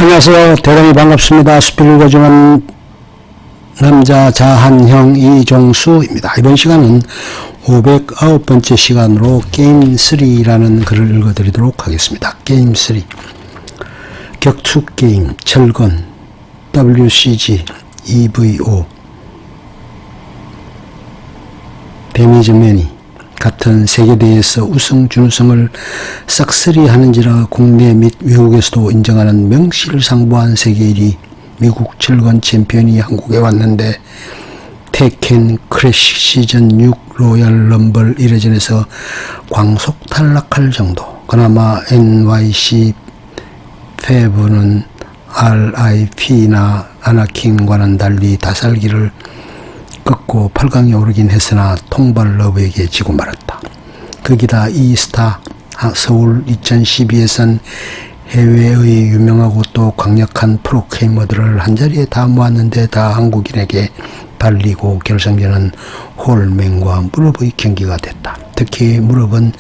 안녕하세요. 대단히 반갑습니다. 수필을 읽어주는 남자 자한형 이종수입니다. 이번 시간은 509번째 시간으로 게임 3라는 글을 읽어드리도록 하겠습니다. 게임 3 격투 게임, 철건, WCG, EVO, 데미지맨이 같은 세계대회에서 우승, 준우승을 싹쓸이 하는지라 국내 및 외국에서도 인정하는 명실상부한 세계 1위 미국 철건 챔피언이 한국에 왔는데 테켄 크래시 시즌 6 로얄 럼블 1회전에서 광속 탈락할 정도. 그나마 NYC 페브는 RIP나 아나킨과는 달리 다살기를 꺾고 8강에 오르긴 했으나 통발 러브에게 지고 말았다. 거기다 이스타 서울 2012에선 해외의 유명하고 또 강력한 프로게이머들을 한자리에 다 모았는데 다 한국인에게 발리고 결승전은 홀맨과 무릎의 경기가 됐다. 특히 무릎은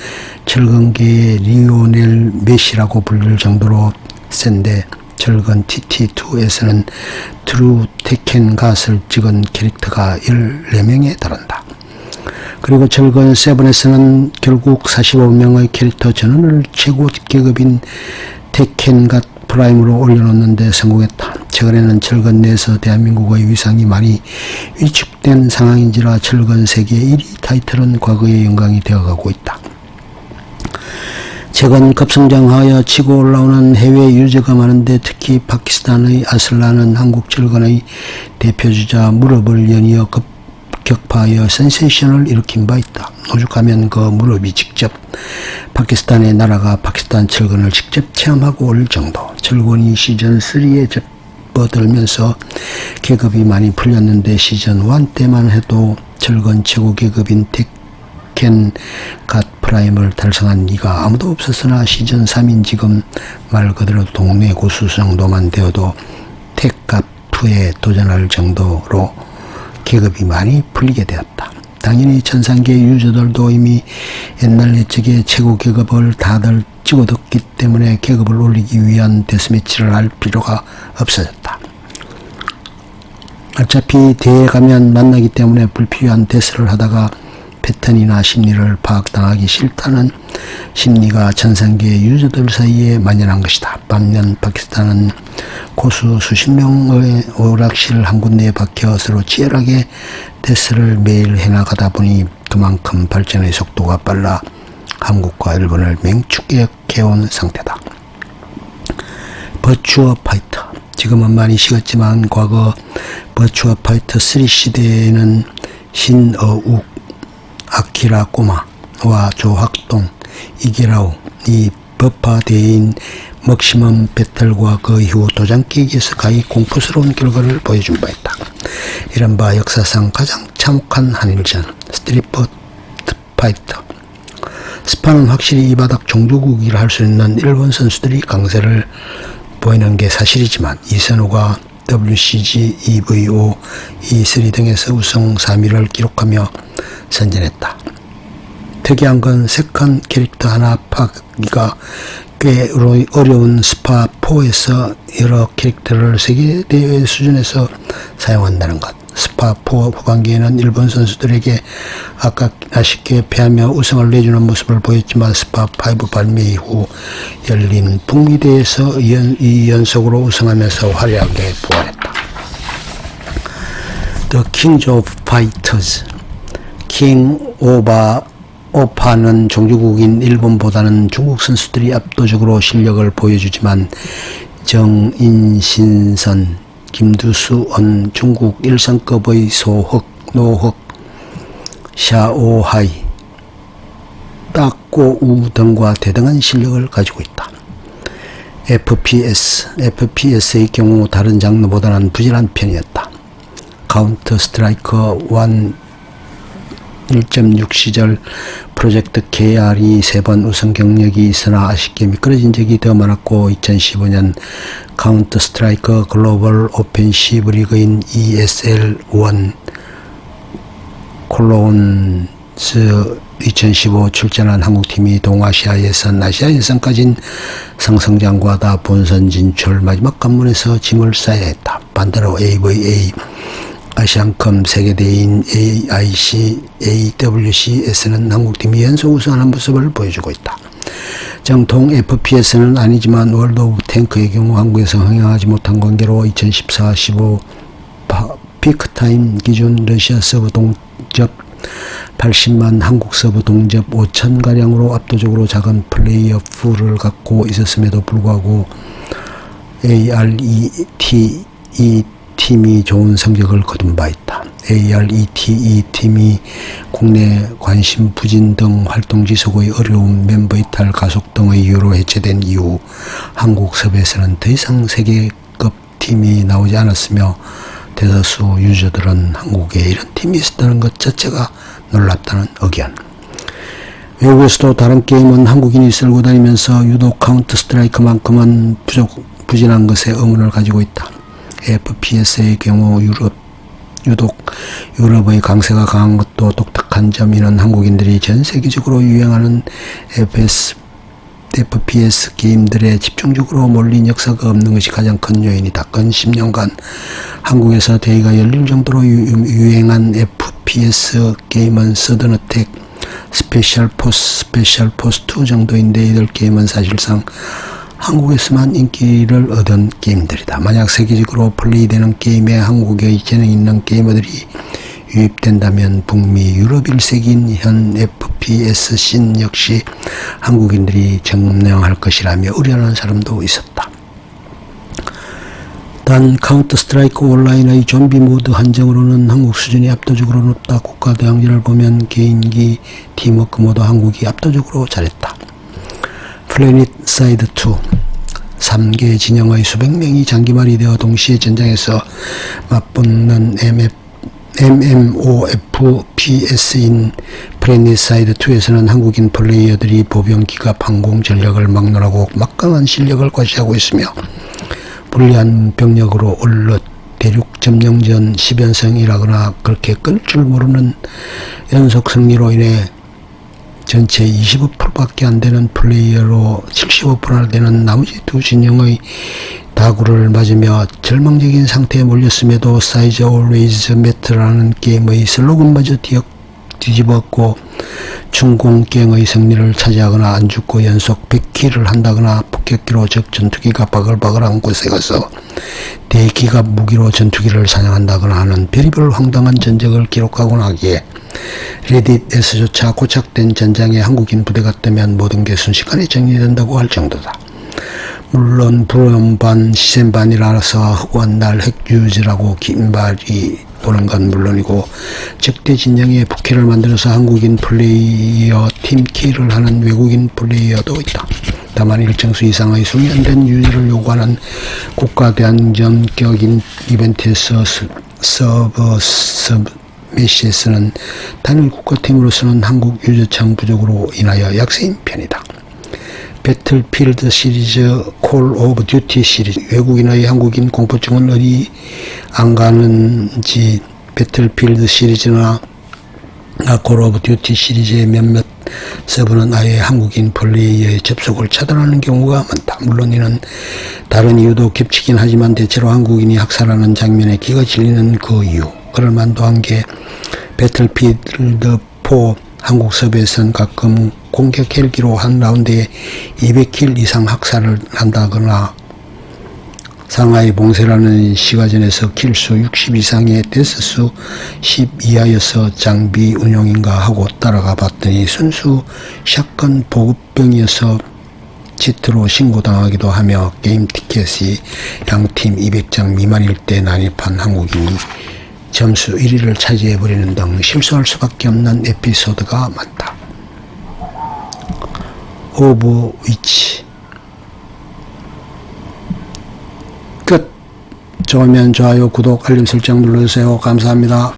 철건계의 리오넬 메시라고 불릴 정도로 센데 철건 TT2에서는 트루 테켄 갓을 찍은 캐릭터가 14명에 달한다. 그리고 철건 7에서는 결국 45명의 캐릭터 전원을 최고 계급인 테켄 갓 프라임으로 올려놓는데 성공했다. 최근에는 철건 내에서 대한민국의 위상이 많이 위축된 상황인지라 철건 세계 1위 타이틀은 과거의 영광이 되어가고 있다. 최근 급성장하여 치고 올라오는 해외 유저가 많은데 특히 파키스탄의 아슬란은 한국 철건의 대표주자 무릎을 연이어 격파하여 센세이션을 일으킨 바 있다. 오죽하면 그 무릎이 직접 파키스탄에 날아가 파키스탄 철건을 직접 체험하고 올 정도. 철건이 시즌3에 접어들면서 계급이 많이 풀렸는데 시즌1 때만 해도 철건 최고 계급인 테켄 갓 프라임을 달성한 이가 아무도 없었으나 시즌 3인 지금 말 그대로 동네 고수 정도만 되어도 텍가프에 도전할 정도로 계급이 많이 풀리게 되었다. 당연히 전상계 유저들도 이미 옛날 옛적에 최고 계급을 다들 찍어뒀기 때문에 계급을 올리기 위한 데스매치를 할 필요가 없어졌다. 어차피 대회 가면 만나기 때문에 불필요한 데스를 하다가 패턴이나 심리를 파악당하기 싫다는 심리가 전상계 유저들 사이에 만연한 것이다. 반면 파키스탄은 고수 수십 명의 오락실 한 군데에 박혀 서로 치열하게 데스를 매일 해나가다 보니 그만큼 발전의 속도가 빨라 한국과 일본을 맹추격해온 상태다. 버추어 파이터, 지금은 많이 식었지만 과거 버추어 파이터 3 시대에는 신어욱, 아키라 꼬마와 조학동, 이기라오, 이 버파대인 먹시멈 배틀과 그 이후 도장 깨기에서 가히 공포스러운 결과를 보여준 바 있다. 이른바 역사상 가장 참혹한 한일전, 스트리트 파이터. 스파는 확실히 이 바닥 종주국이라 할 수 있는 일본 선수들이 강세를 보이는 게 사실이지만 이선호가 WCG, EVO, E3 등에서 우승 3위를 기록하며 선전했다. 특이한 건 세컨 캐릭터 하나 파기가 꽤 어려운 스파4에서 여러 캐릭터를 세계대회 수준에서 사용한다는 것. 스파4 후반기에는 일본 선수들에게 아쉽게 패하며 우승을 내주는 모습을 보였지만 스파5 발매 이후 열린 북미대회에서 2연속으로 우승하면서 화려하게 부활했다. The Kings of Fighters, 킹 오파는 종주국인 일본보다는 중국 선수들이 압도적으로 실력을 보여주지만 정인신선, 김두수언, 중국 1성급의 소흑, 노흑, 샤오하이, 따꼬우 등과 대등한 실력을 가지고 있다. FPS의 경우 다른 장르보다는 부진한 편이었다. 카운터 스트라이커 1.6 시절 프로젝트 KR이 3번 우승 경력이 있으나 아쉽게 미끄러진 적이 더 많았고 2015년 카운터 스트라이커 글로벌 오펜시브 리그인 ESL1 콜로온 2015 출전한 한국팀이 동아시아 예선, 아시아 예선까지는 상승장구하다 본선 진출 마지막 관문에서 짐을 싸야 했다. 반대로 AVA 아시안컵 세계대회인 AWC에서는 한국팀이 연속 우승하는 모습을 보여주고 있다. 정통 FPS는 아니지만 월드 오브 탱크의 경우 한국에서 흥행하지 못한 관계로 2014-15 피크타임 기준 러시아 서브 동접 80만, 한국 서브 동접 5,000가량으로 압도적으로 작은 플레이어 풀을 갖고 있었음에도 불구하고 ARETE 팀이 좋은 성적을 거둔 바 있다. ARETE 팀이 국내 관심 부진 등 활동 지속의 어려움, 멤버 이탈 가속 등의 이유로 해체된 이후 한국 섭에서는 더 이상 세계급 팀이 나오지 않았으며 대다수 유저들은 한국에 이런 팀이 있었다는 것 자체가 놀랍다는 의견. 외국에서도 다른 게임은 한국인이 쓸고 다니면서 유독 카운터 스트라이크만큼은 부진한 것에 의문을 가지고 있다. FPS의 경우 유독 유럽의 강세가 강한 것도 독특한 점이는 한국인들이 전 세계적으로 유행하는 FPS 게임들에 집중적으로 몰린 역사가 없는 것이 가장 큰 요인이다. 근 10년간 한국에서 대회가 열릴 정도로 유행한 FPS 게임은 서든어택, 스페셜 포스 2 정도인데 이들 게임은 사실상 한국에서만 인기를 얻은 게임들이다. 만약 세계적으로 플레이되는 게임에 한국의 재능 있는 게이머들이 유입된다면 북미 유럽 1세기인 현 FPS 씬 역시 한국인들이 점령할 것이라며 우려하는 사람도 있었다. 단 카운터 스트라이크 온라인의 좀비 모드 한정으로는 한국 수준이 압도적으로 높다. 국가 대항전을 보면 개인기, 팀워크 모드 한국이 압도적으로 잘했다. 플래닛 사이드 2 3개 진영의 수백 명이 장기말이 되어 동시에 전장에서 맞붙는 MMOFPS인 플래닛 사이드 2에서는 한국인 플레이어들이 보병 기갑 항공 전력을 막론하고 막강한 실력을 과시하고 있으며 불리한 병력으로 얼럿 대륙 점령전 10연승이라거나 그렇게 끊을 줄 모르는 연속 승리로 인해 전체 25%밖에 안 되는 플레이어로 75%나 되는 나머지 두 진영의 다구를 맞으며 절망적인 상태에 몰렸음에도 Size Always Matter라는 게임의 슬로건마저 뒤집었고 충공갱의 승리를 차지하거나 안 죽고 연속 100킬을 한다거나 폭격기로 적 전투기가 바글바글한 곳에 가서 대기갑 무기로 전투기를 사냥한다거나 하는 별의별 황당한 전적을 기록하곤 하기에 레딧에서조차 고착된 전장에 한국인 부대가 뜨면 모든 게 순식간에 정리된다고 할 정도다. 물론 불엄반 시샘반이라서 허구한 날 핵유지라고 긴 말이 도는 건 물론이고 적대 진영에 부캐를 만들어서 한국인 플레이어 팀킬을 하는 외국인 플레이어도 있다. 다만 일정수 이상의 숙련된 유지를 요구하는 국가대항전격인 이벤트에서 서버 메시에서는 단일 국가팀으로서는 한국 유저창 부족으로 인하여 약세인 편이다. 배틀필드 시리즈, 콜 오브 듀티 시리즈, 외국인의 한국인 공포증은 어디 안 가는지 배틀필드 시리즈나 콜 오브 듀티 시리즈의 몇몇 서버는 아예 한국인 플레이어의 접속을 차단하는 경우가 많다. 물론 이는 다른 이유도 겹치긴 하지만 대체로 한국인이 학살하는 장면에 기가 질리는 그 이유. 그럴 만도 한 게 배틀필드 4 한국 서버에서는 가끔 공격 헬기로 한 라운드에 200킬 이상 학살을 한다거나 상하이 봉쇄라는 시가전에서 킬수 60 이상의 데스수 10 이하여서 장비 운용인가 하고 따라가 봤더니 순수 샷건 보급병이어서 치트로 신고당하기도 하며 게임 티켓이 양팀 200장 미만일 때 난입한 한국인이 점수 1위를 차지해버리는 등 실수할 수밖에 없는 에피소드가 많다. 오버위치 끝. 좋으면 좋아요, 구독, 알림 설정 눌러주세요. 감사합니다.